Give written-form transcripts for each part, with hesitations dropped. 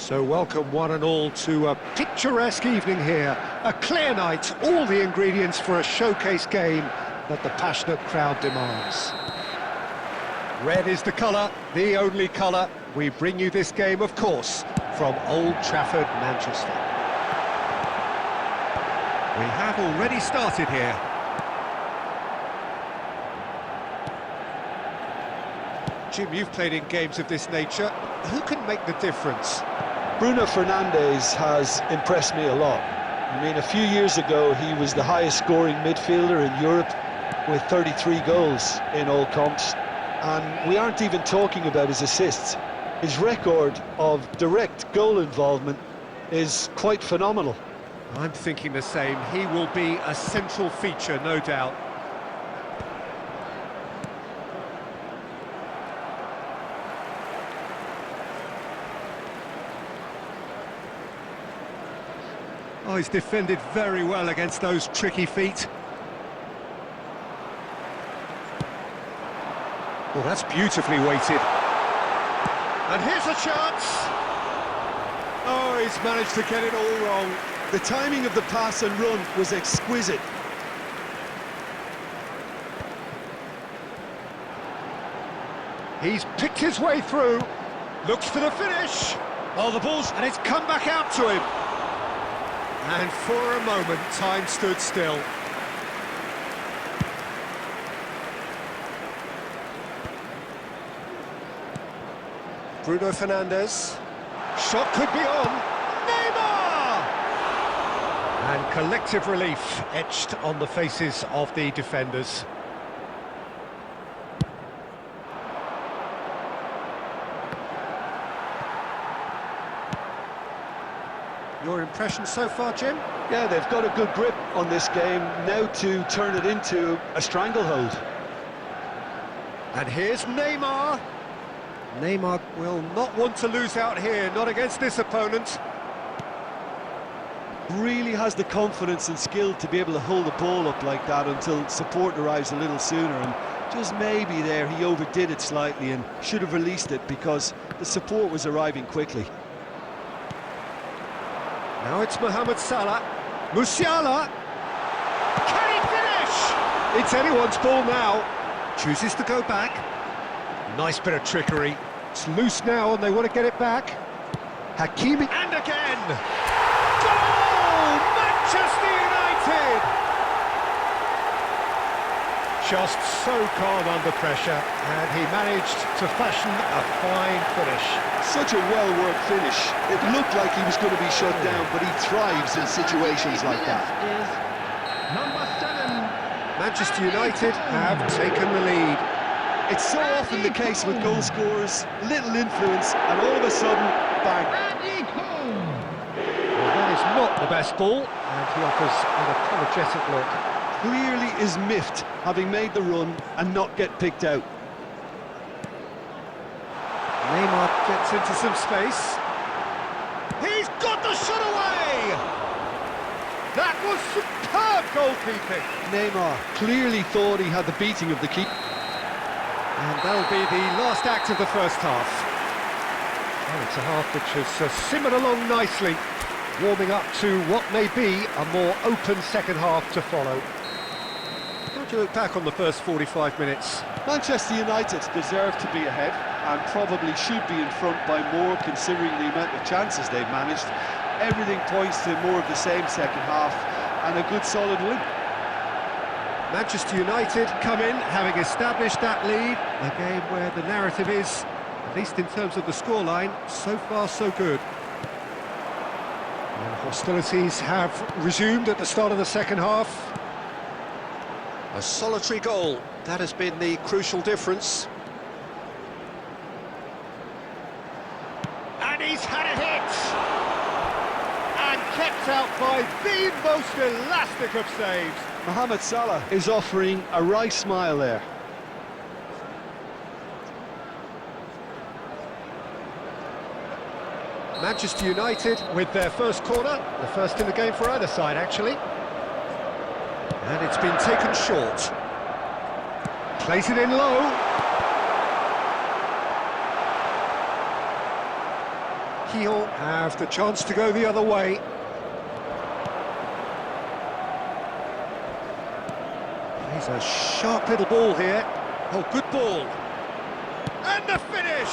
So welcome one and all to a picturesque evening here. A clear night, all the ingredients for a showcase game that the passionate crowd demands. Red is the colour, the only colour. We bring you this game, of course, from Old Trafford, Manchester. We have already started here. Jim, you've played in games of this nature. Who can make the difference? Bruno Fernandes has impressed me a lot. I mean, a few years ago, he was the highest scoring midfielder in Europe with 33 goals in all comps. And we aren't even talking about his assists. His record of direct goal involvement is quite phenomenal. I'm thinking the same. He will be a central feature, no doubt. Oh, he's defended very well against those tricky feet. Well, that's beautifully weighted. And here's a chance! Oh, he's managed to get it all wrong. The timing of the pass and run was exquisite. He's picked his way through. Looks for the finish. Oh, the ball's... and it's come back out to him. And for a moment, time stood still. Bruno Fernandes. Shot could be on. Neymar! And collective relief etched on the faces of the defenders. Your impression so far, Jim? Yeah, they've got a good grip on this game, now to turn it into a stranglehold. And here's Neymar. Neymar will not want to lose out here, not against this opponent. Really has the confidence and skill to be able to hold the ball up like that until support arrives a little sooner, and just maybe there he overdid it slightly and should have released it because the support was arriving quickly. Now it's Mohamed Salah. Musiala! Can he finish? It's anyone's ball now. Chooses to go back. Nice bit of trickery. It's loose now and they want to get it back. Hakimi. And again! Goal! Manchester United! Just so calm under pressure, and he managed to fashion a fine finish. Such a well-worked finish. It looked like he was going to be shut down, but he thrives in situations like that. Manchester United have taken the lead. It's so often the case with goal scorers, little influence, and all of a sudden, bang. Well, that is not the best ball, and he offers an apologetic look. Clearly is miffed, having made the run and not get picked out. Neymar gets into some space. He's got the shot away! That was superb goalkeeping. Neymar clearly thought he had the beating of the keeper. And that'll be the last act of the first half. Well, it's a half which has simmered along nicely, warming up to what may be a more open second half to follow. How do you look back on the first 45 minutes? Manchester United deserve to be ahead and probably should be in front by more considering the amount of chances they've managed. Everything points to more of the same second half and a good solid win. Manchester United come in having established that lead, a game where the narrative is, at least in terms of the scoreline, so far so good. And hostilities have resumed at the start of the second half. A solitary goal, that has been the crucial difference. And he's had a hit! And kept out by the most elastic of saves. Mohamed Salah is offering a wry smile there. Manchester United with their first corner, the first in the game for either side actually. And it's been taken short. Plays it in low. He'll have the chance to go the other way. He's a sharp little ball here. Oh, good ball. And the finish!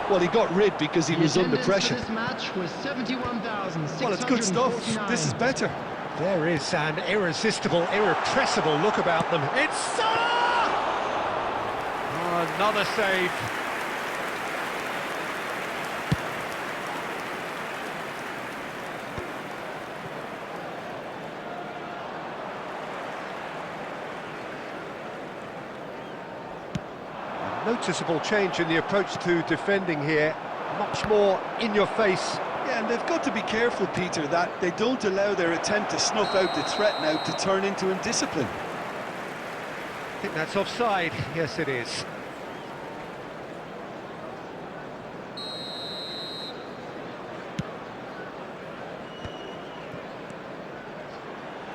Well, he got rid because he was under pressure. This match was 71,649. Well, it's good stuff. This is better. There is an irresistible, irrepressible look about them. It's Salah! Oh, another save. Noticeable change in the approach to defending here. Much more in your face. Yeah, and they've got to be careful, Peter, that they don't allow their attempt to snuff out the threat now to turn into indiscipline. I think that's offside. Yes, it is.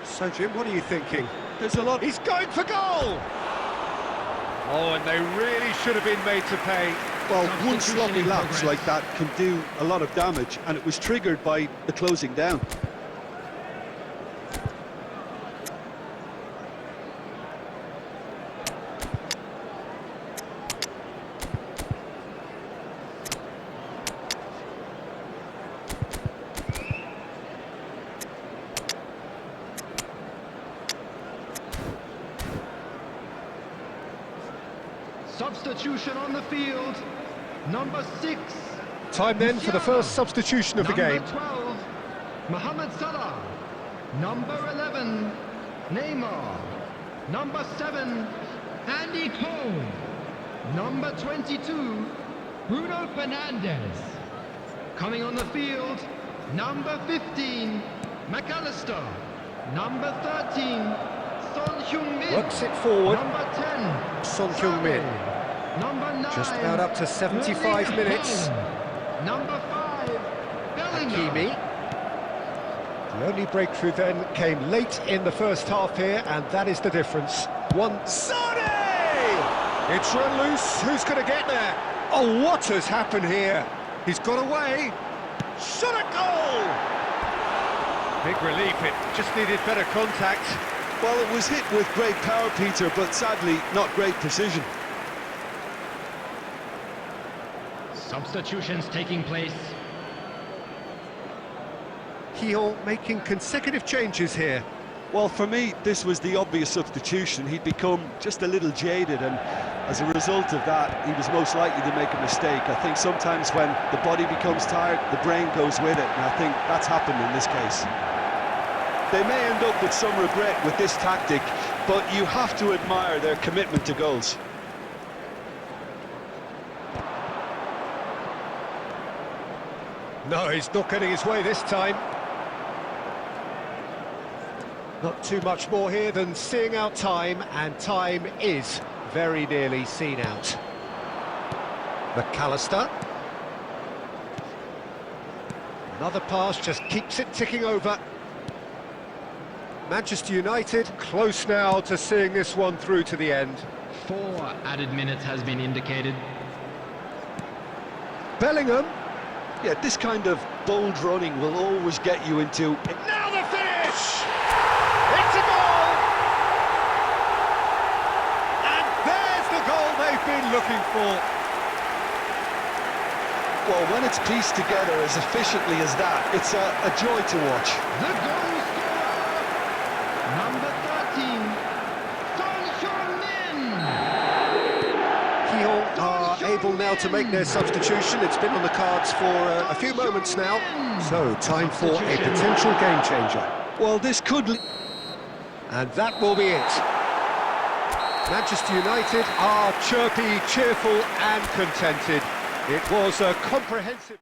So, Jim, what are you thinking? There's a lot... He's going for goal! Oh, and they really should have been made to pay. Well, one sloppy lapse like that can do a lot of damage, and it was triggered by the closing down. Substitution on the field, number 6. Time then for the first substitution of the game. Number 12, Mohamed Salah. Number 11, Neymar. Number 7, Andy Cole. Number 22, Bruno Fernandes. Coming on the field, number 15, McAllister. Number 13, Son Heung-min. Works it forward. Number 10, Son Heung-min. Number 9, Just about up to 75 Erling minutes. Haaland. Number 5, Bellingham. Hakimi. The only breakthrough then came late in the first half here, and that is the difference. Sane! It's run loose. Who's going to get there? Oh, what has happened here? He's got away. Shot a goal! Big relief. It just needed better contact. Well, it was hit with great power, Peter, but sadly, not great precision. Substitutions taking place. Keogh making consecutive changes here. Well, for me, this was the obvious substitution. He'd become just a little jaded, and as a result of that, he was most likely to make a mistake. I think sometimes when the body becomes tired, the brain goes with it, and I think that's happened in this case. They may end up with some regret with this tactic, but you have to admire their commitment to goals. No, he's not getting his way this time. Not too much more here than seeing out time, and time is very nearly seen out. McAllister. Another pass just keeps it ticking over. Manchester United close now to seeing this one through to the end. 4 added minutes has been indicated. Bellingham. Yeah, this kind of bold running will always get you into... Now the finish! It's a goal! And there's the goal they've been looking for. Well, when it's pieced together as efficiently as that, it's a joy to watch. The goal scorer, number 13, Son Heung-min. Keogh are able now to make their substitution. It's been on the cards for a few moments now. So, time for a potential game changer. Well, this could... And that will be it. Manchester United are chirpy, cheerful and contented. It was a comprehensive...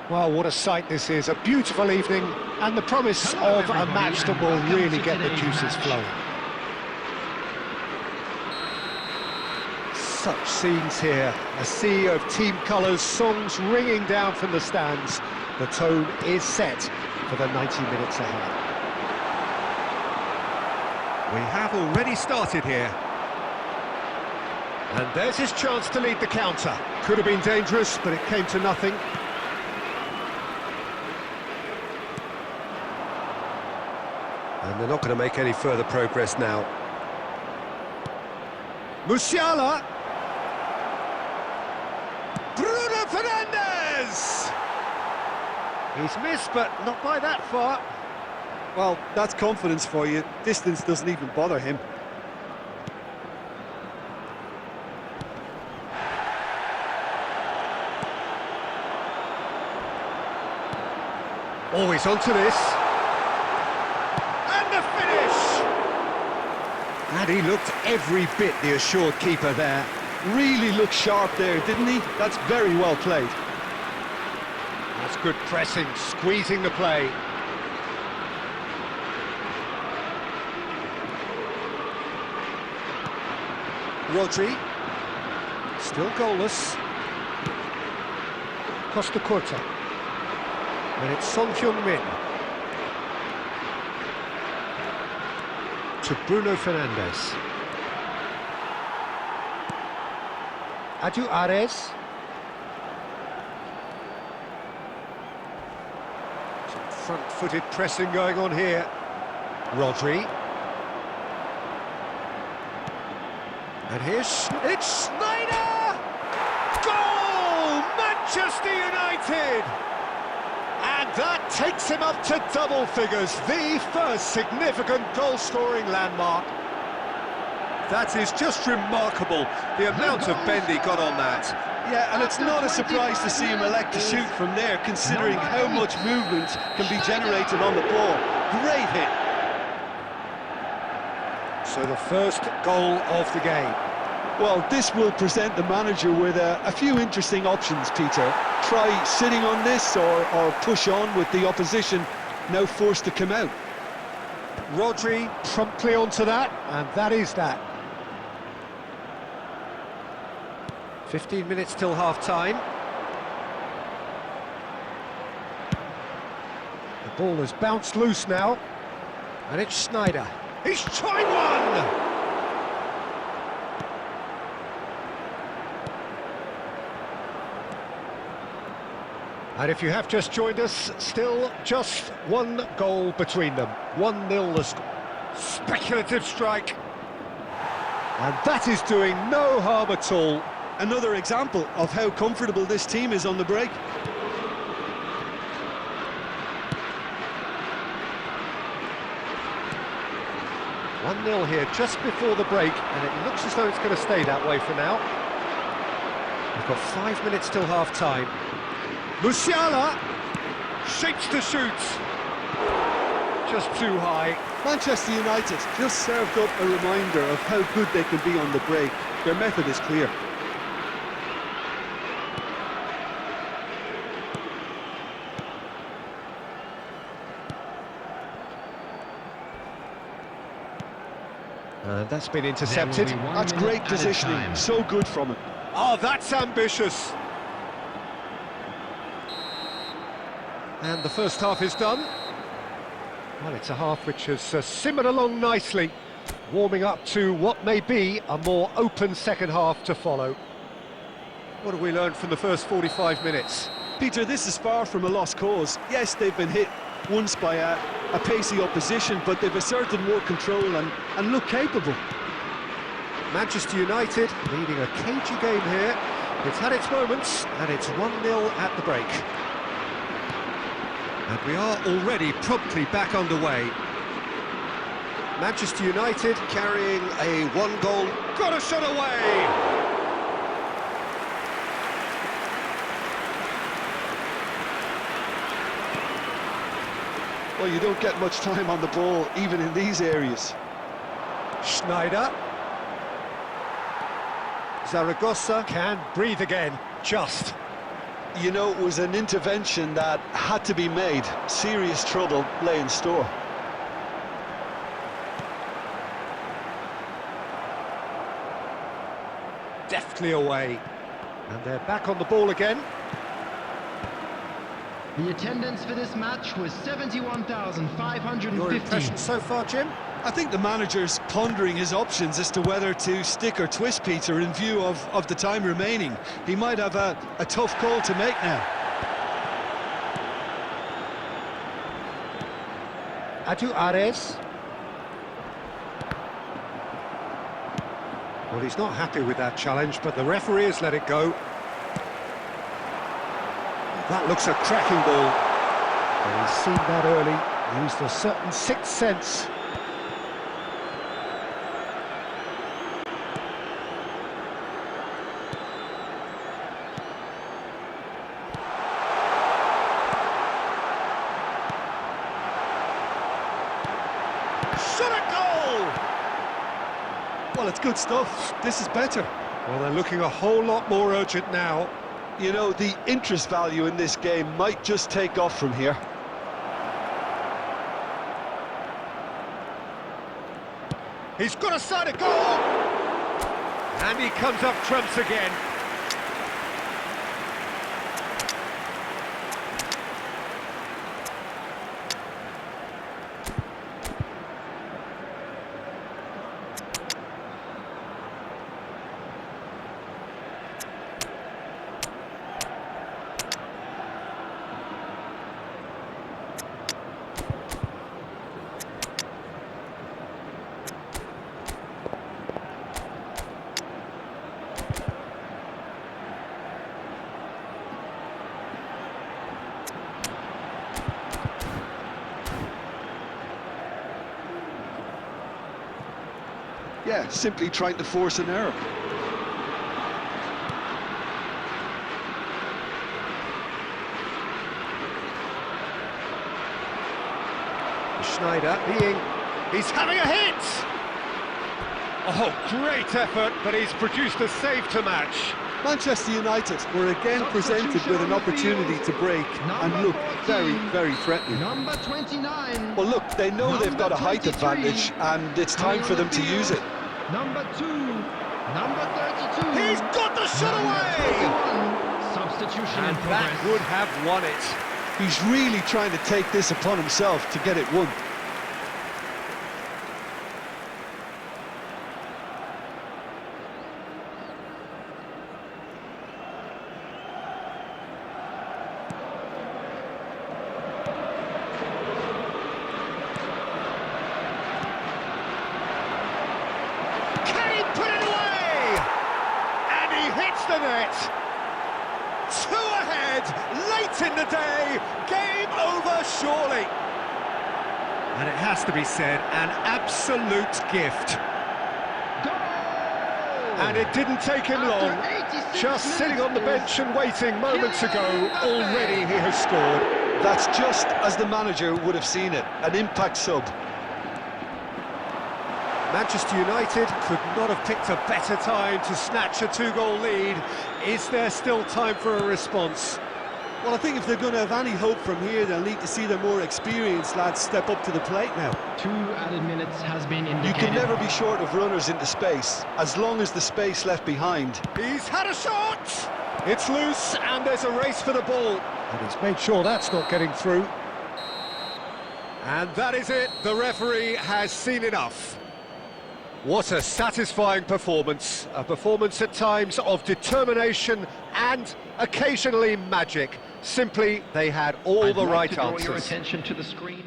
Well, what a sight this is. A beautiful evening and the promise of a match that will really get the juices flowing. Such scenes here. A sea of team colours, songs ringing down from the stands. The tone is set for the 90 minutes ahead. We have already started here. And there's his chance to lead the counter. Could have been dangerous, but it came to nothing. And they're not going to make any further progress now. Musiala! Bruno Fernandes! He's missed, but not by that far. Well, that's confidence for you. Distance doesn't even bother him. Always onto this. And the finish! And he looked every bit the assured keeper there. Really looked sharp there, didn't he? That's very well played. That's good pressing, squeezing the play. Rodri. Still goalless. Costa Curta. And it's Son Heung-min. To Bruno Fernandes. Adu Ares. Some front-footed pressing going on here. Rodri. And here's... it's Snyder! Goal! Manchester United! And that takes him up to double figures, the first significant goal-scoring landmark. That is just remarkable, the amount of bend he got on that. Yeah, and it's not a surprise to see him elect to shoot from there, considering how much movement can be generated on the ball. Great hit. So the first goal of the game. Well, this will present the manager with a few interesting options, Peter. Try sitting on this or push on with the opposition now forced to come out. Rodri promptly onto that, and that is that. 15 minutes till half-time. The ball has bounced loose now, and it's Snyder. He's tried one! And if you have just joined us, still just one goal between them. 1-0 the score. Speculative strike. And that is doing no harm at all. Another example of how comfortable this team is on the break. One 1-0 here just before the break, and it looks as though it's going to stay that way for now. We've got 5 minutes till half-time. Musiala shapes to shoot. Just too high. Manchester United just served up a reminder of how good they can be on the break. Their method is clear. That's been intercepted. That's great positioning, so good from him. Oh, that's ambitious. And the first half is done. Well, it's a half which has simmered along nicely, warming up to what may be a more open second half to follow. What have we learned from the first 45 minutes? Peter, this is far from a lost cause. Yes, they've been hit once by a pacey opposition, but they've asserted more control and look capable. Manchester United leading a cagey game here. It's had its moments, and it's 1-0 at the break. And we are already promptly back underway. Manchester United carrying a one-goal... Got a shot away! Well, you don't get much time on the ball, even in these areas. Schneider. Zaragoza can breathe again, just. You know, it was an intervention that had to be made. Serious trouble lay in store. Deftly away. And they're back on the ball again. The attendance for this match was 71,550. Your impression so far, Jim? I think the manager's pondering his options as to whether to stick or twist Peter in view of the time remaining. He might have a tough call to make now. Adu Ares. Well, he's not happy with that challenge, but the referee has let it go. That looks a cracking ball. And he's seen that early, used a certain sixth sense. Shot at goal! Well, it's good stuff. This is better. Well, they're looking a whole lot more urgent now. You know, the interest value in this game might just take off from here. He's got a side of goal! And he comes up trumps again. Yeah, simply trying to force an error. Schneider he's having a hit! Oh, great effort, but he's produced a save to match. Manchester United were again presented with an opportunity to break and look very, very threatening. Number 29. Well, look, they know they've got a height advantage and it's time for them to use it. Number 2. Number 32. He's got the shot away! Substitution And in that progress. would have won it. He's really trying to take this upon himself to get it won. The net. 2 ahead, late in the day, game over surely. And it has to be said, an absolute gift. Goal! And it didn't take him long. Just sitting on the bench and waiting moments ago, already he has scored. That's just as the manager would have seen it, an impact sub. Manchester United could not have picked a better time to snatch a 2-goal lead. Is there still time for a response? Well, I think if they're going to have any hope from here, they'll need to see the more experienced lads step up to the plate now. 2 added minutes has been indicated. You can never be short of runners into space, as long as the space left behind. He's had a shot! It's loose, and there's a race for the ball. And he's made sure that's not getting through. And that is it. The referee has seen enough. What a satisfying performance. A performance at times of determination and occasionally magic. Simply, they had all the right answers. I'd like to draw your attention to the screen.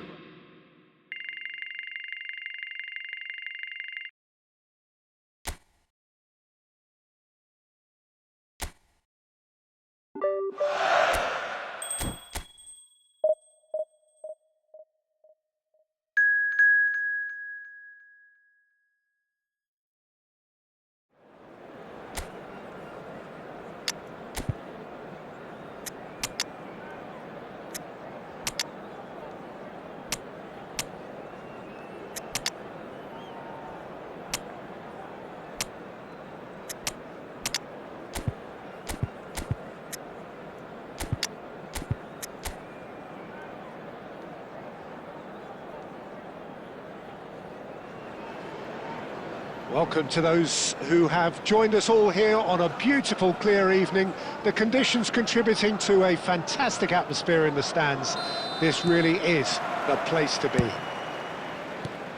Welcome to those who have joined us all here on a beautiful, clear evening. The conditions contributing to a fantastic atmosphere in the stands. This really is the place to be.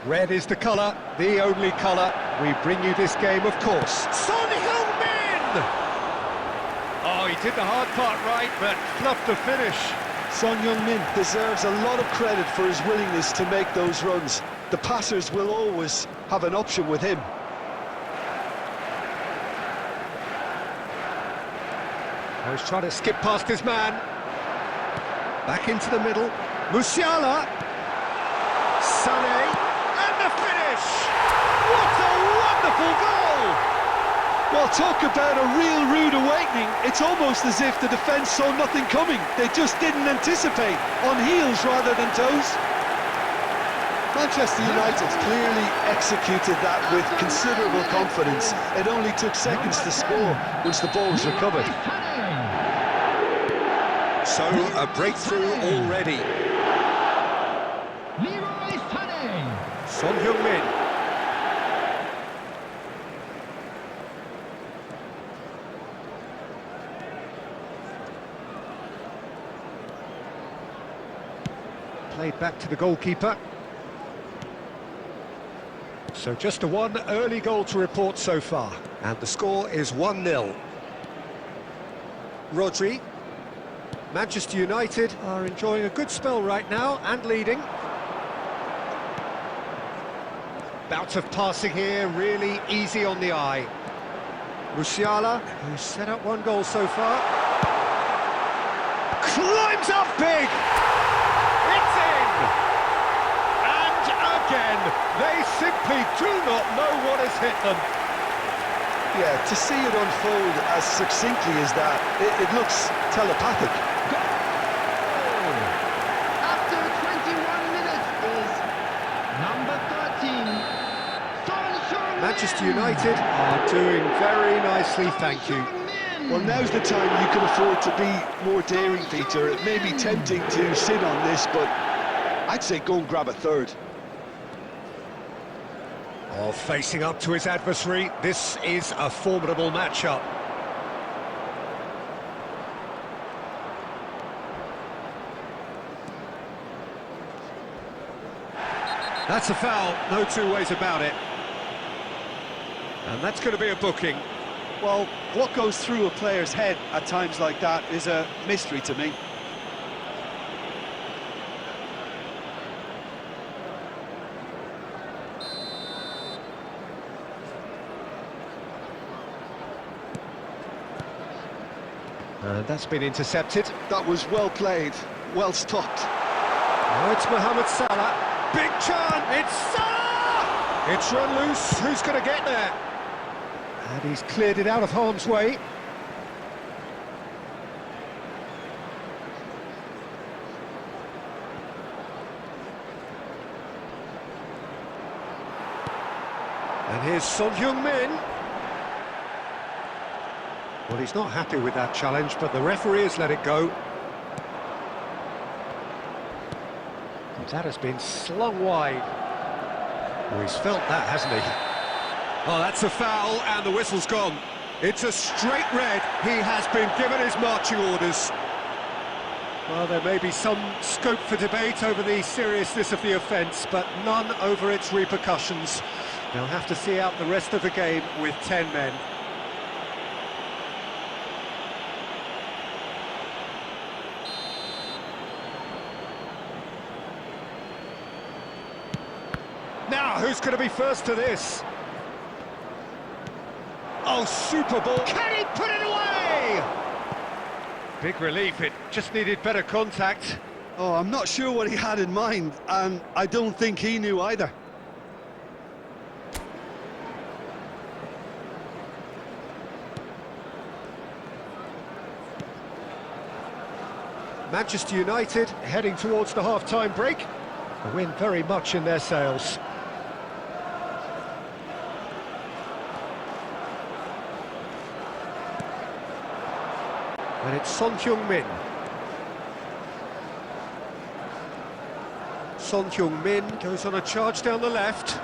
Red is the colour, the only colour. We bring you this game, of course. Son Heung-min! Oh, he did the hard part right, but fluffed the finish. Son Heung-min deserves a lot of credit for his willingness to make those runs. The passers will always have an option with him. He's trying to skip past his man. Back into the middle. Musiala. Sané. And the finish! What a wonderful goal! Well, talk about a real rude awakening. It's almost as if the defence saw nothing coming. They just didn't anticipate. On heels rather than toes. Manchester United clearly executed that with considerable confidence. It only took seconds to score once the ball was recovered. So, a breakthrough already. Son Heung-min. Played back to the goalkeeper. So just a one early goal to report so far. And the score is 1-0. Rodri. Manchester United are enjoying a good spell right now and leading. Bout of passing here, really easy on the eye. Musiala, who's set up one goal so far. Climbs up big! It's in! And again, they simply do not know what has hit them. Yeah, to see it unfold as succinctly as that, it looks telepathic. After 21 minutes is number 13, Son Heung-min. Manchester United are doing very nicely, thank you. Well, now's the time you can afford to be more daring, Peter. It may be tempting to sit on this, but I'd say go and grab a third. Oh, facing up to his adversary, this is a formidable matchup. That's a foul, no two ways about it. And that's going to be a booking. Well, what goes through a player's head at times like that is a mystery to me. And that's been intercepted. That was well played, well stopped. Oh, it's Mohamed Salah. Big chance! It's Salah! It's run loose. Who's going to get there? And he's cleared it out of harm's way. And here's Son Heung-min. Well, he's not happy with that challenge, but the referee has let it go. And that has been slung wide. Well, he's felt that, hasn't he? Oh, that's a foul, and the whistle's gone. It's a straight red. He has been given his marching orders. Well, there may be some scope for debate over the seriousness of the offence, but none over its repercussions. They'll have to see out the rest of the game with 10 men. Now, who's going to be first to this? Oh, super ball. Can he put it away? Big relief, it just needed better contact. Oh, I'm not sure what he had in mind, and I don't think he knew either. Manchester United heading towards the half-time break. A win very much in their sails. And it's Son Heung-min. Son Heung-min goes on a charge down the left.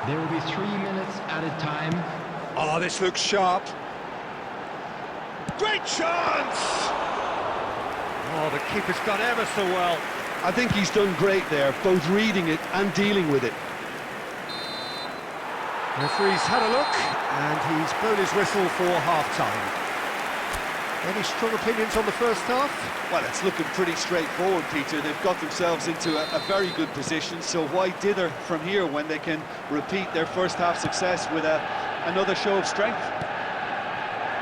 There will be 3 minutes added time. Oh, this looks sharp. Great chance! Oh, the keeper's done ever so well. I think he's done great there, both reading it and dealing with it. Referee's had a look, and he's blown his whistle for half-time. Any strong opinions on the first half? Well, it's looking pretty straightforward, Peter. They've got themselves into a very good position, so why dither from here when they can repeat their first half success with another show of strength?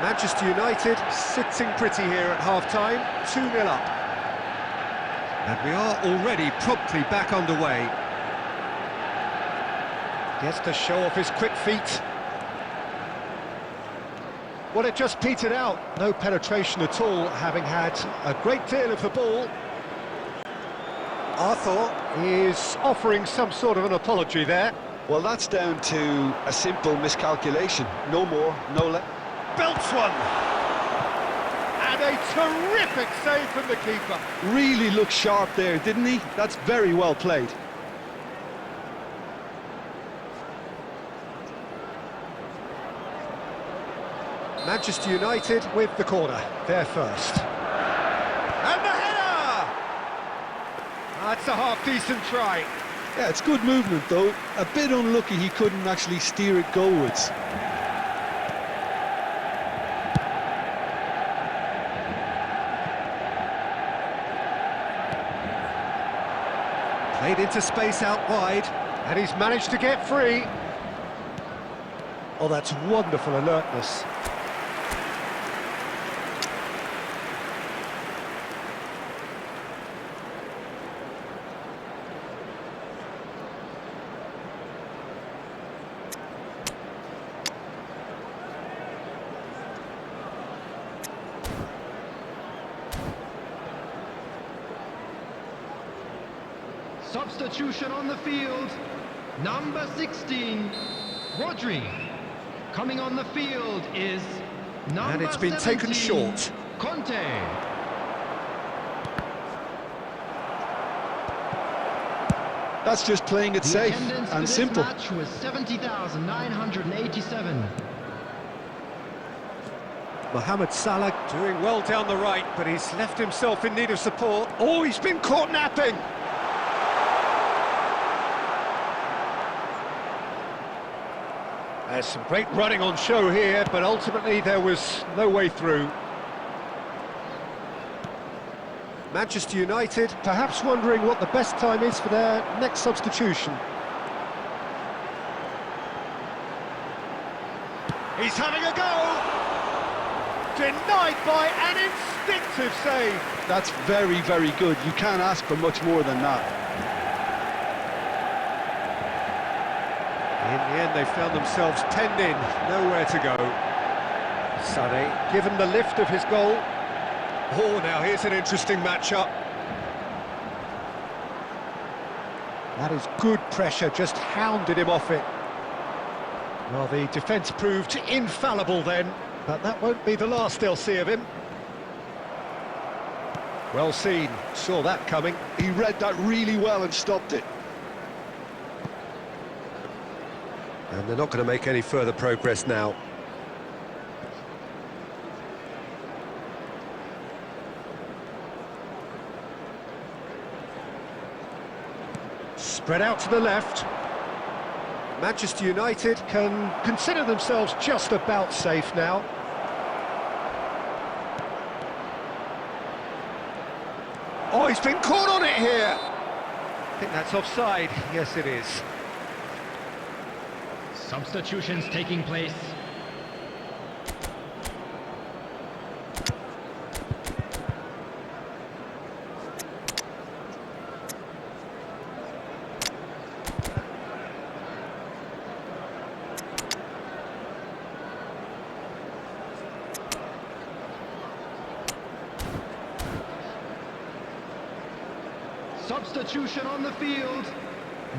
Manchester United sitting pretty here at half-time, 2-0 up. And we are already promptly back underway. Gets to show off his quick feet. Well, it just petered out. No penetration at all, having had a great deal of the ball. Arthur is offering some sort of an apology there. Well, that's down to a simple miscalculation. No more, no less. Belts one! And a terrific save from the keeper. Really looked sharp there, didn't he? That's very well played. Manchester United with the corner, they're first. And the header! That's a half-decent try. Yeah, it's good movement, though. A bit unlucky he couldn't actually steer it goalwards. Played into space out wide, and he's managed to get free. Oh, that's wonderful alertness. Substitution on the field. Number 16, Rodri. Coming on the field is number And it's been 17, taken short. Conte. That's just playing it The safe attendance for and this simple. match was 70,987. Mohamed Salah doing well down the right, but he's left himself in need of support. Oh, he's been caught napping! There's some great running on show here, but ultimately there was no way through. Manchester United perhaps wondering what the best time is for their next substitution. He's having a go! Denied by an instinctive save. That's very, very good. You can't ask for much more than that. In the end, they found themselves penned in, nowhere to go. Sané, given the lift of his goal. Oh, now here's an interesting matchup. That is good pressure, just hounded him off it. Well, the defence proved infallible then, but that won't be the last they'll see of him. Well seen, saw that coming. He read that really well and stopped it. And they're not going to make any further progress now. Spread out to the left. Manchester United can consider themselves just about safe now. Oh, he's been caught on it here! I think that's offside. Yes, it is. Substitutions taking place. Substitution on the field.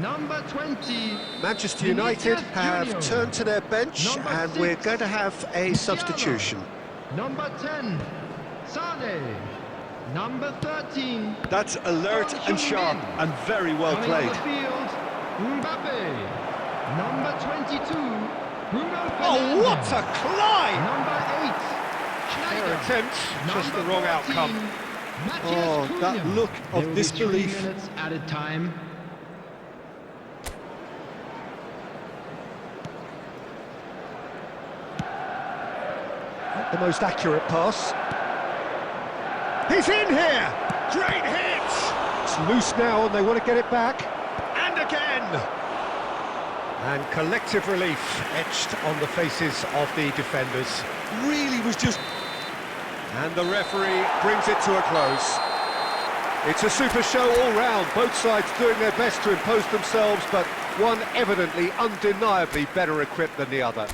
Number 20. Manchester United have Junior. turned to their bench Number and 6, we're going to have a Musiala. substitution. Number 10, Sane. Number 13. That's alert and sharp and very well Coming played. on the field, Mbappe. Number 22, Bruno Oh, Fernandes. what a climb! Number 8, Their Schneider. attempt, just the wrong outcome. Matthias Oh, that Cunha. look There of will be 3 disbelief. minutes added time. Not the most accurate pass. He's in here! Great hit! It's loose now and they want to get it back. And again! And collective relief etched on the faces of the defenders. Really was just... And the referee brings it to a close. It's a super show all round, both sides doing their best to impose themselves, but one evidently, undeniably better equipped than the other.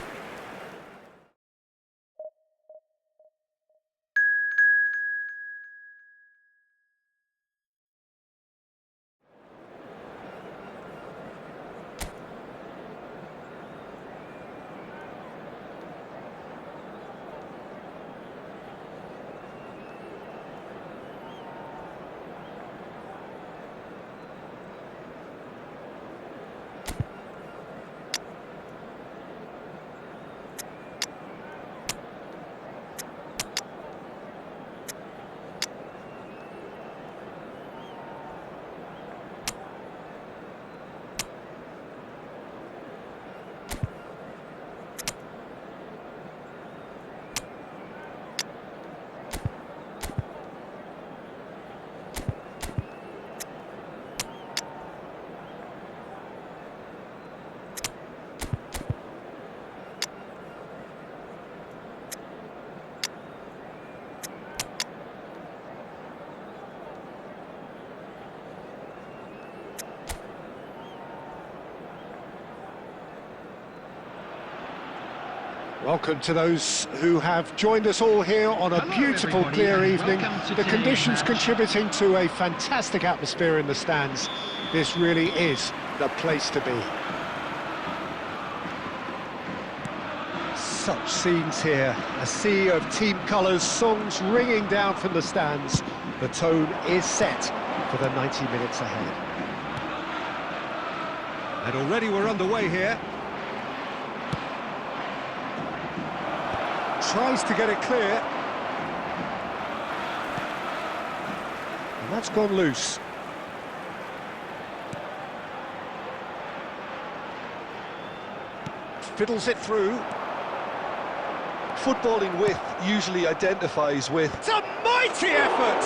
Welcome to those who have joined us all here on a Hello, beautiful, everybody, clear and evening. welcome to The today's conditions match. contributing to a fantastic atmosphere in the stands. This really is the place to be. Such scenes here, a sea of team colours, songs ringing down from the stands. The tone is set for the 90 minutes ahead. And already we're underway here. Tries to get it clear. And that's gone loose. Fiddles it through. Footballing width usually identifies with... It's a mighty effort!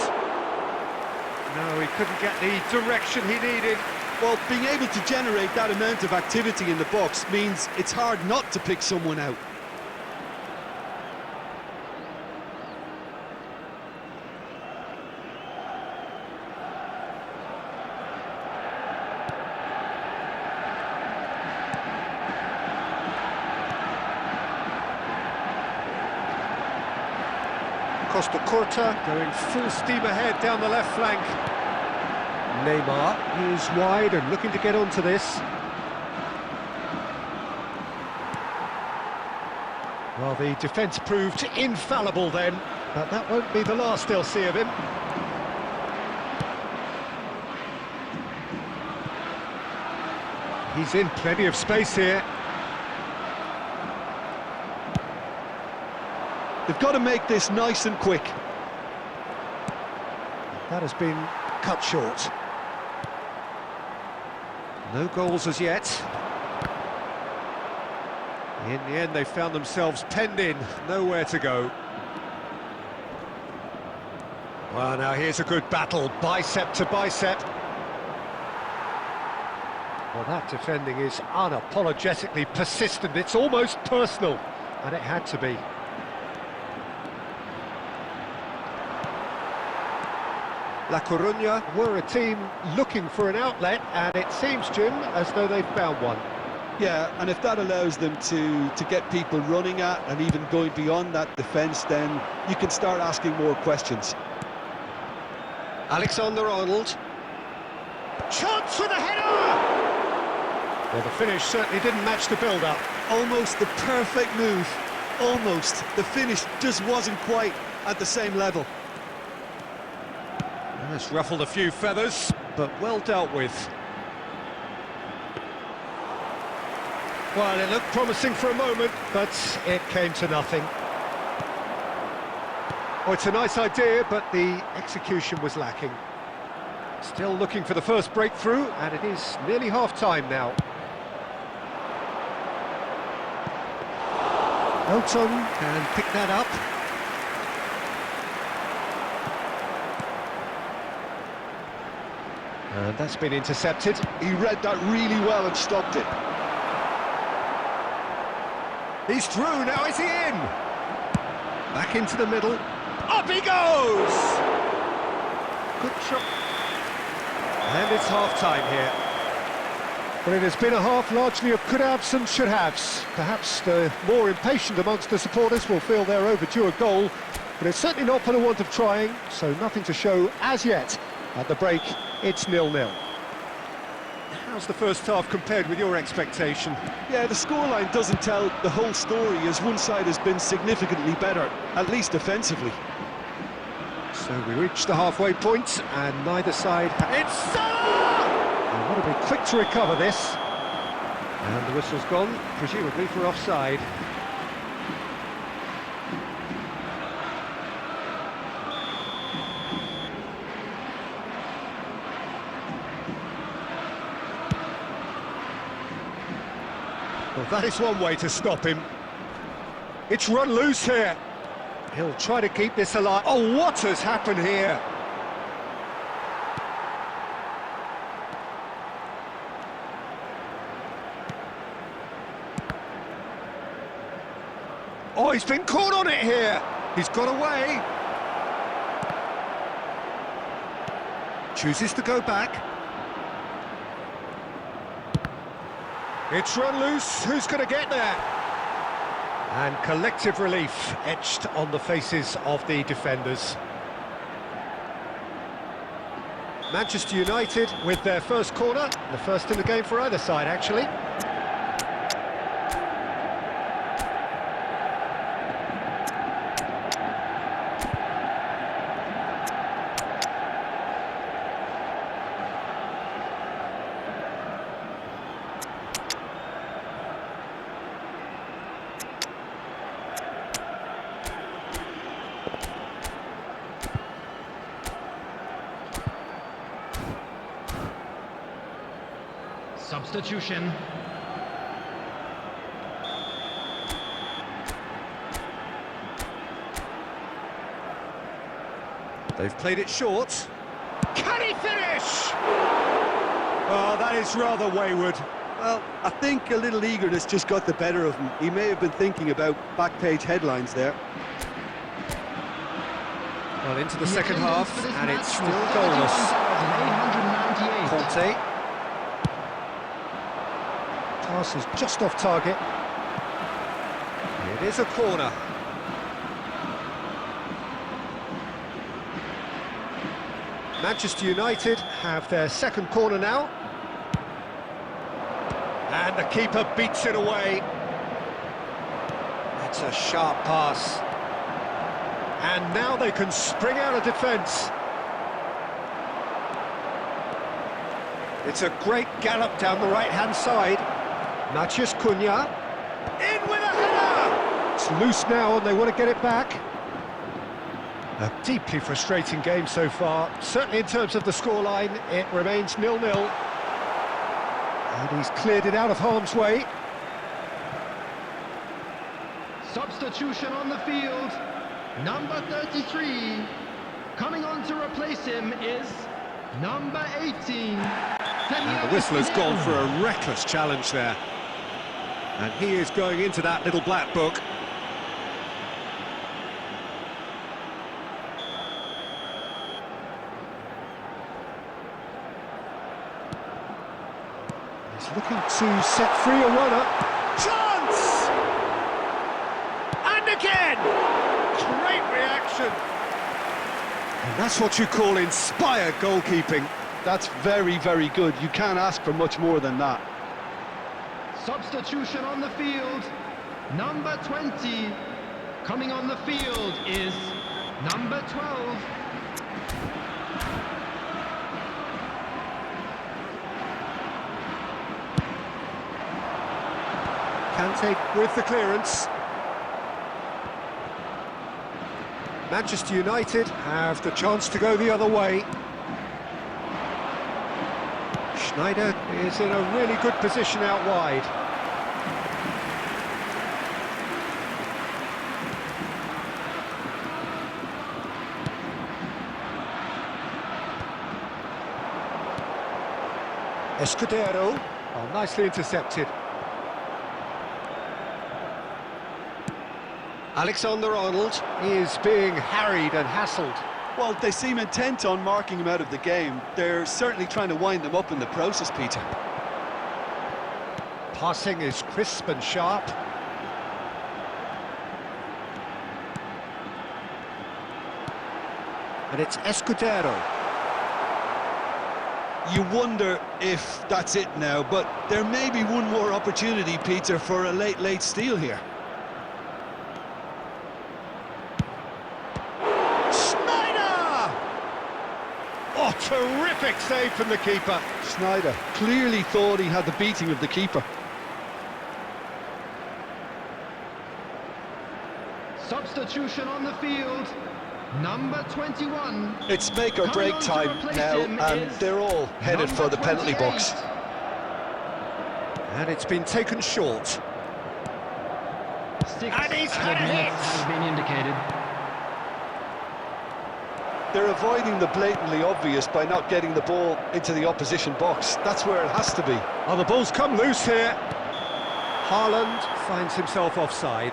No, he couldn't get the direction he needed. Well, being able to generate that amount of activity in the box means it's hard not to pick someone out. Costa Curta going full steam ahead down the left flank. Neymar is wide and looking to get onto this. Well, the defence proved infallible then, but that won't be the last they'll see of him. He's in plenty of space here. They've got to make this nice and quick. That has been cut short. No goals as yet. In the end, they found themselves penned in, nowhere to go. Well, now here's a good battle, bicep to bicep. Well, that defending is unapologetically persistent. It's almost personal, and it had to be. La Coruña were a team looking for an outlet, and it seems, Jim, as though they've found one. Yeah, and if that allows them to get people running at and even going beyond that defence, then you can start asking more questions. Alexander-Arnold. Chance for the header! Well, the finish certainly didn't match the build-up. Almost the perfect move. Almost. The finish just wasn't quite at the same level. It's ruffled a few feathers, but well dealt with. Well, it looked promising for a moment, but it came to nothing. Oh, it's a nice idea, but the execution was lacking. Still looking for the first breakthrough, and it is nearly half-time now. Elton can pick that up. And that's been intercepted. He read that really well and stopped it. He's through, now is he in? Back into the middle. Up he goes! Good shot. And it's half-time here. Well, it has been a half largely of could-haves and should-haves. Perhaps the more impatient amongst the supporters will feel they're overdue a goal, but it's certainly not for the want of trying, so nothing to show as yet. At the break, it's 0-0. How's the first half compared with your expectation? Yeah, the scoreline doesn't tell the whole story, as one side has been significantly better, at least defensively. So we reach the halfway point, and neither side... It's Salah! And want to be quick to recover this. And the whistle's gone, presumably for offside. Well, that is one way to stop him. It's run loose here. He'll try to keep this alive. Oh, what has happened here? Oh, he's been caught on it here. He's got away. Chooses to go back. It's run loose. Who's going to get there? And collective relief etched on the faces of the defenders. Manchester United with their first corner, the first in the game for either side, actually. Substitution. They've played it short. Can he finish? Oh, that is rather wayward. Well, I think a little eagerness just got the better of him. He may have been thinking about back-page headlines there. Well, into the second half, and it's still goalless. Conte. Pass is just off target. It is a corner. Manchester United have their second corner now. And the keeper beats it away. That's a sharp pass. And now they can spring out of defence. It's a great gallop down the right-hand side. Matheus Cunha. In with a header! It's loose now and they want to get it back. A deeply frustrating game so far. Certainly in terms of the scoreline, it remains 0-0. And he's cleared it out of harm's way. Substitution on the field. Number 33. Coming on to replace him is number 18. And the whistle has gone for a reckless challenge there. And he is going into that little black book. He's looking to set free a runner. Chance! And again! Great reaction. And that's what you call inspired goalkeeping. That's very, very good. You can't ask for much more than that. Substitution on the field. Number 20. Coming on the field is number 12. Kante with the clearance. Manchester United have the chance to go the other way. Schneider is in a really good position out wide. Escudero, oh, nicely intercepted. Alexander-Arnold is being harried and hassled. Well, they seem intent on marking him out of the game. They're certainly trying to wind him up in the process, Peter. Passing is crisp and sharp. And it's Escudero. You wonder if that's it now, but there may be one more opportunity, Peter, for a late steal here. Oh, terrific save from the keeper. Schneider clearly thought he had the beating of the keeper. Substitution on the field. Number 21. It's make or break time now, and they're all headed for the penalty box. And it's been taken short. 6 And he's had a hit. has been indicated. They're avoiding the blatantly obvious by not getting the ball into the opposition box. That's where it has to be. Oh, the ball's come loose here. Haaland finds himself offside.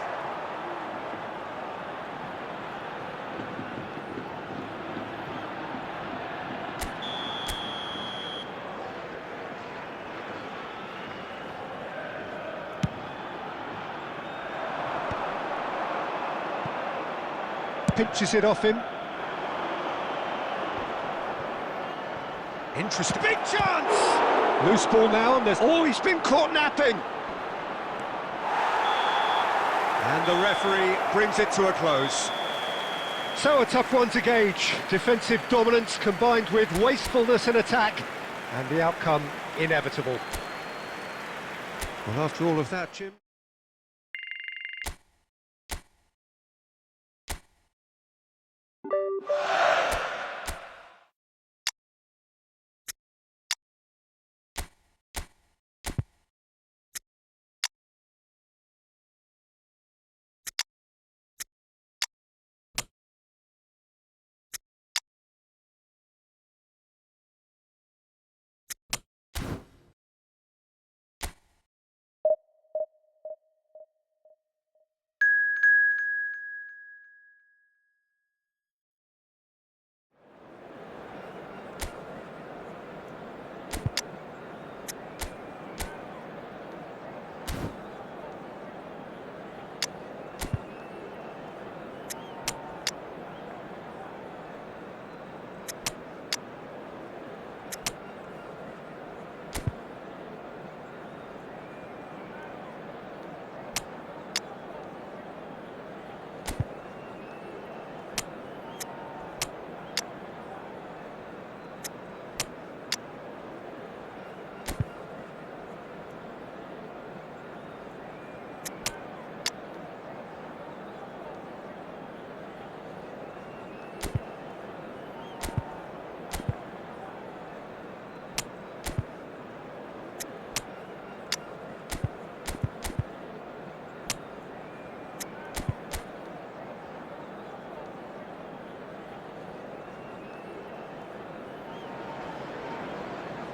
Pinches it off him. Interesting. Big chance! Loose ball now, and there's... Oh, he's been caught napping! And the referee brings it to a close. So a tough one to gauge. Defensive dominance combined with wastefulness in attack, and the outcome inevitable. Well, after all of that, Jim...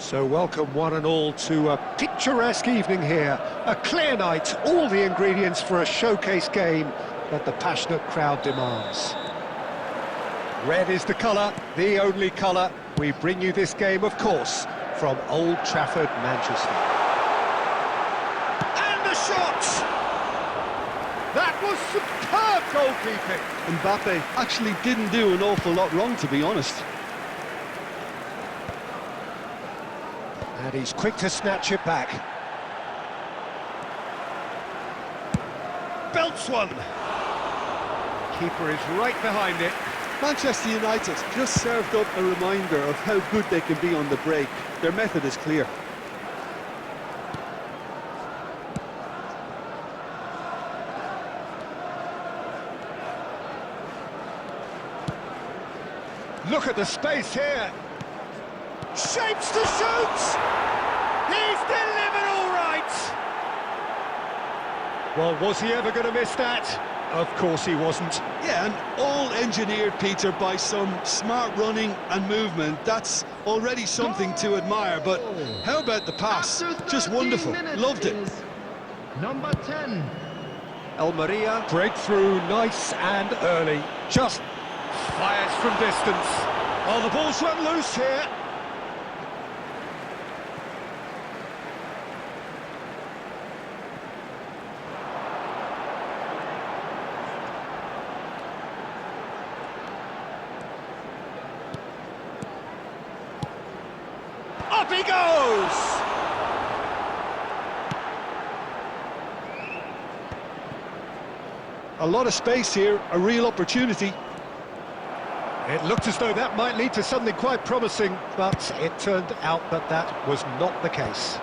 So welcome one and all to a picturesque evening here. A clear night, all the ingredients for a showcase game that the passionate crowd demands. Red is the colour, the only colour. We bring you this game, of course, from Old Trafford, Manchester. And the shot! That was superb goalkeeping. Mbappe actually didn't do an awful lot wrong, to be honest. And he's quick to snatch it back. Belts one. Keeper is right behind it. Manchester United just served up a reminder of how good they can be on the break. Their method is clear. Look at the space here. Shapes to shoot! He's delivered all right! Well, was he ever going to miss that? Of course he wasn't. Yeah, and all engineered, Peter, by some smart running and movement. That's already something to admire, but how about the pass? Just wonderful. Loved it. Number 10. Almeria, breakthrough, nice and early. Just fires from distance. Oh, the ball's run loose here. Up he goes! A lot of space here, a real opportunity. It looked as though that might lead to something quite promising, but it turned out that that was not the case.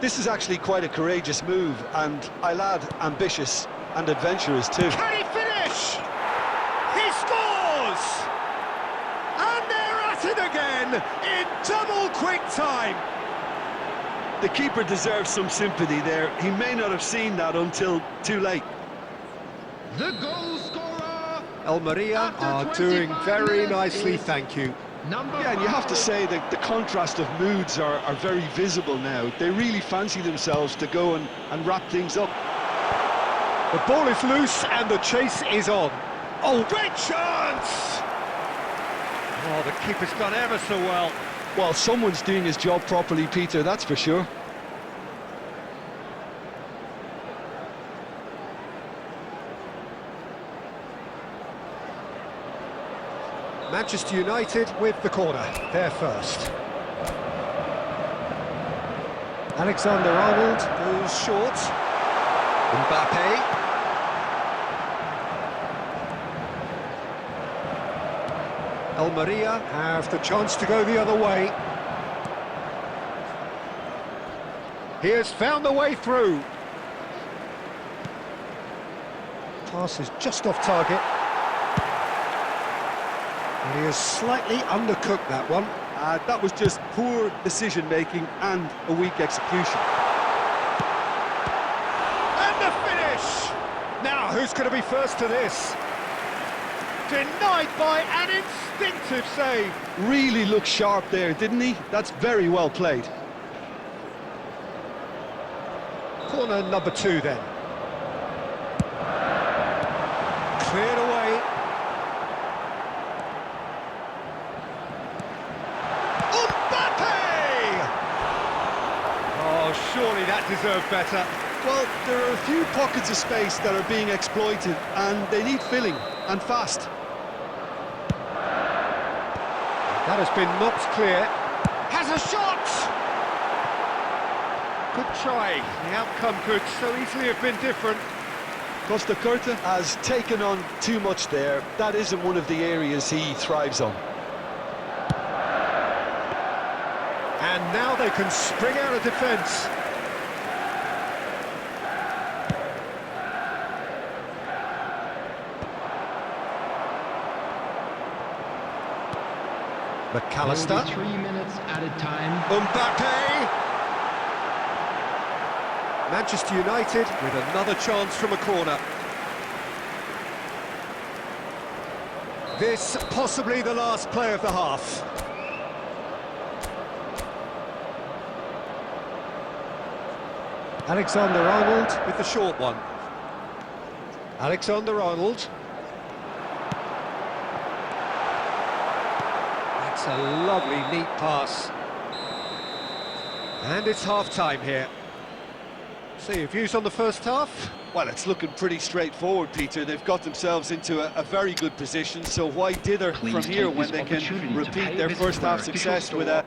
This is actually quite a courageous move, and I'll add ambitious and adventurous too. Can he finish? He scores! And they're at it again in double quick time. The keeper deserves some sympathy there. He may not have seen that until too late. The goal scorer. Almeria After are doing 25 very minutes nicely, is thank you. Number Yeah, and you have to 5. say that the contrast of moods are very visible now. They really fancy themselves to go and wrap things up. The ball is loose and the chase is on. Oh, great chance! Oh, the keeper's done ever so well. Well, someone's doing his job properly, Peter, that's for sure. Manchester United with the corner, they're first. Alexander-Arnold goes short. Mbappe. Almeria have the chance to go the other way. He has found the way through. Pass is just off target. And he has slightly undercooked that one. That was just poor decision-making and a weak execution. And the finish! Now, who's going to be first to this? Denied by an instinctive save. Really looked sharp there, didn't he? That's very well played. Corner number 2 then. Cleared away. Mbappe! Oh, surely that deserved better. Well, there are a few pockets of space that are being exploited, and they need filling, and fast. That has been knocked clear. Has a shot! Good try. The outcome could so easily have been different. Costa Curta has taken on too much there. That isn't one of the areas he thrives on. And now they can spring out of defence. McAllister. 3 minutes added time. Mbappe! Manchester United with another chance from a corner. This possibly the last play of the half. Alexander-Arnold with the short one. Alexander-Arnold. That's a lovely, neat pass. And it's half-time here. So your views on the first half? Well, it's looking pretty straightforward, Peter. They've got themselves into a very good position, so why dither Please from here take when this they can opportunity to repeat pay a their visit first to our half official success with store.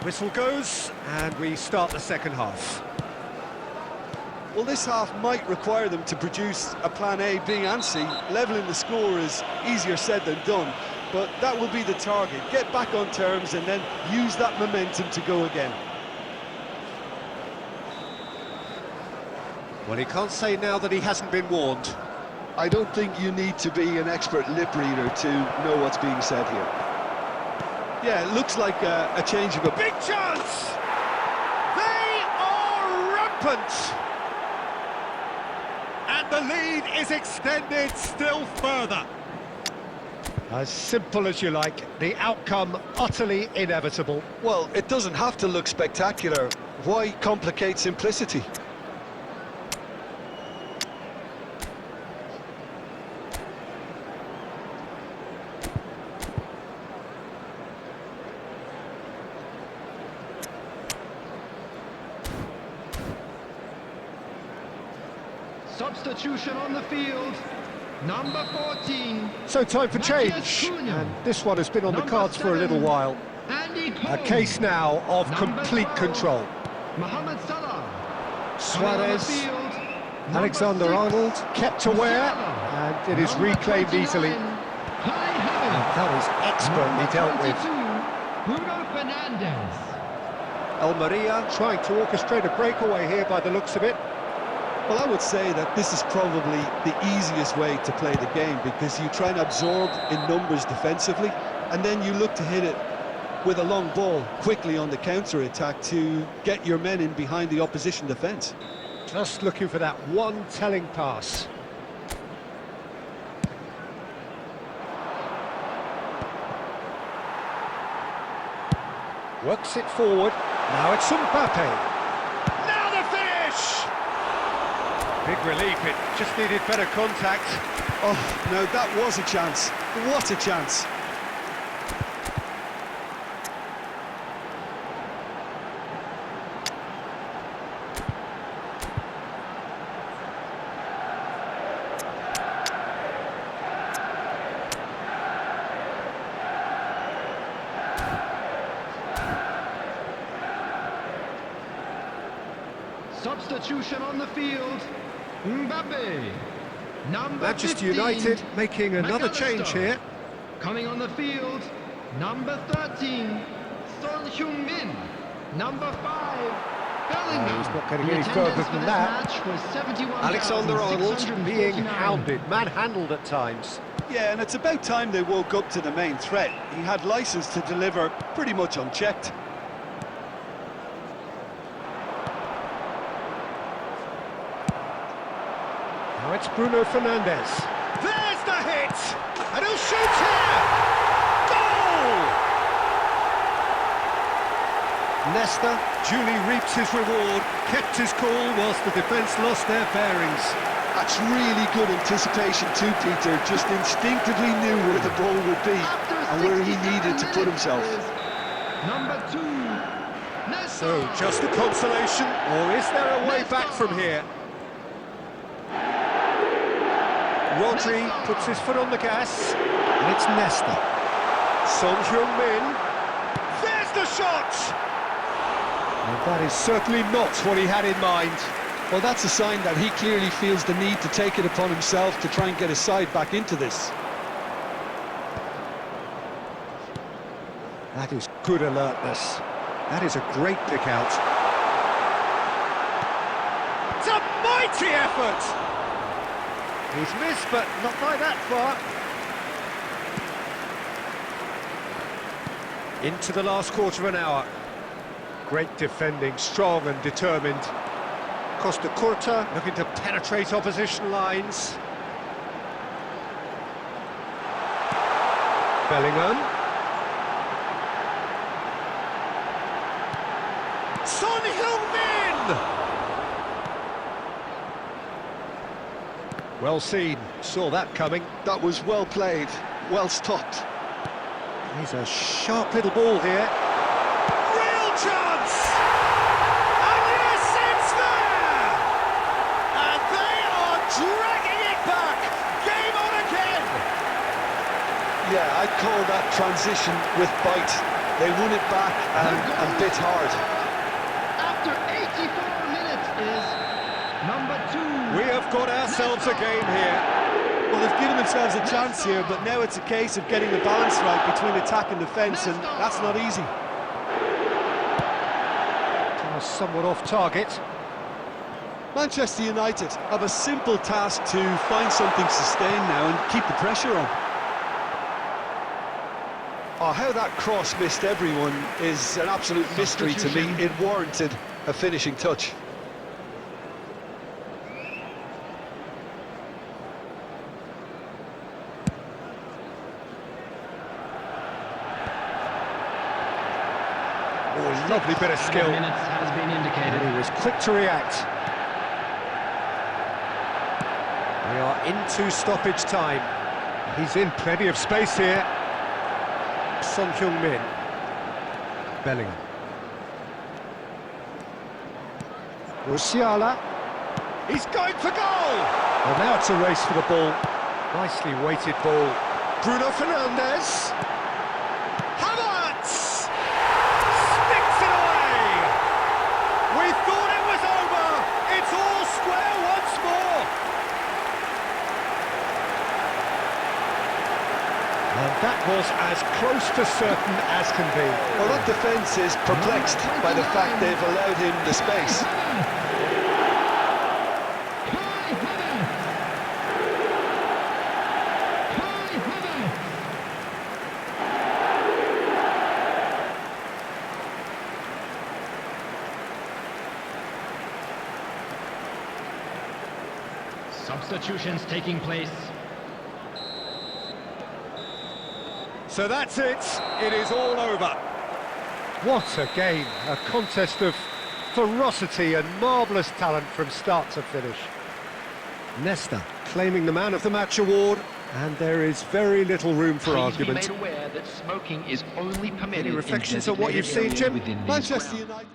a... Whistle goes, and we start the second half. Well, this half might require them to produce a plan A, B and C. Levelling the score is easier said than done, but that will be the target. Get back on terms and then use that momentum to go again. Well, he can't say now that he hasn't been warned. I don't think you need to be an expert lip reader to know what's being said here. Yeah, it looks like a change of a... Big chance! They are rampant! And the lead is extended still further. As simple as you like, the outcome utterly inevitable. Well, it doesn't have to look spectacular. Why complicate simplicity? Substitution on the field. Number 14. So time for change, Matthias Cunha. and this one has been on the Number cards for a little 7, while. Andy A Cole. case now of Number complete 12, control. Mohamed Salah. Suarez, Alexander Arnold kept aware, and it is reclaimed easily. And that is expertly dealt with. Bruno Fernandes. Almeria trying to orchestrate a breakaway here by the looks of it. Well, I would say that this is probably the easiest way to play the game, because you try and absorb in numbers defensively, and then you look to hit it with a long ball quickly on the counter-attack to get your men in behind the opposition defence. Just looking for that one telling pass. Works it forward. Now it's Mbappe. Now the finish! Big relief, it just needed better contact. Oh, no, that was a chance. What a chance. Substitution on the field. Mbappe. Number Manchester 15, United making another McAllister. change here. Coming on the field, number 13, Son Heung-min. Number 5, Bellingham. he's not getting The any attendance further for than this that. match was 71,649. Alexander Arnold being hounded, manhandled at times. Yeah, and it's about time they woke up to the main threat. He had licence to deliver pretty much unchecked. Now it's Bruno Fernandes. There's the hit! And he'll shoot here! Goal! Nesta duly reaps his reward, kept his cool whilst the defence lost their bearings. That's really good anticipation too, Peter. Just instinctively knew where the ball would be and where he needed to put himself. Number 2, Nesta. So, just a consolation, or is there a way back from here? Rodri puts his foot on the gas, and it's Nesta. Son Heung-min. There's the shot! And that is certainly not what he had in mind. Well, that's a sign that he clearly feels the need to take it upon himself to try and get his side back into this. That is good alertness. That is a great pick out. It's a mighty effort! He's missed, but not by that far. Into the last quarter of an hour. Great defending, strong and determined. Costa Curta looking to penetrate opposition lines. Bellingham. Son Heung-min! Well seen, saw that coming. That was well played, well stopped. Here's a sharp little ball here. Real chance! And yes, it's there! And they are dragging it back! Game on again! Yeah, I'd call that transition with bite. They won it back and bit hard. After 84 minutes is number 2. We have got ourselves a game here. Well, they've given themselves a chance here, but now it's a case of getting the balance right between attack and defence, and that's not easy. Somewhat off target. Manchester United have a simple task to find something sustained now and keep the pressure on. Oh, how that cross missed everyone is an absolute mystery to me. It warranted a finishing touch. Oh, lovely bit of skill. Minutes has been indicated. And he was quick to react. We are into stoppage time. He's in plenty of space here. Son Heung-min. Bellingham. Musiala. He's going for goal! Well, now it's a race for the ball. Nicely weighted ball. Bruno Fernandes. Havertz! Sticks it away! We thought it was over! It's all square once more! And that was as close to certain as can be. Well, that defence is perplexed by the fact they've allowed him the space. Substitutions taking place. So that's it. It is all over. What a game. A contest of ferocity and marvellous talent from start to finish. Nesta claiming the Man of the Match award, and there is very little room for argument. Please be made aware that smoking is only permitted Any reflections on what you've seen, Jim? within these Manchester grounds. United...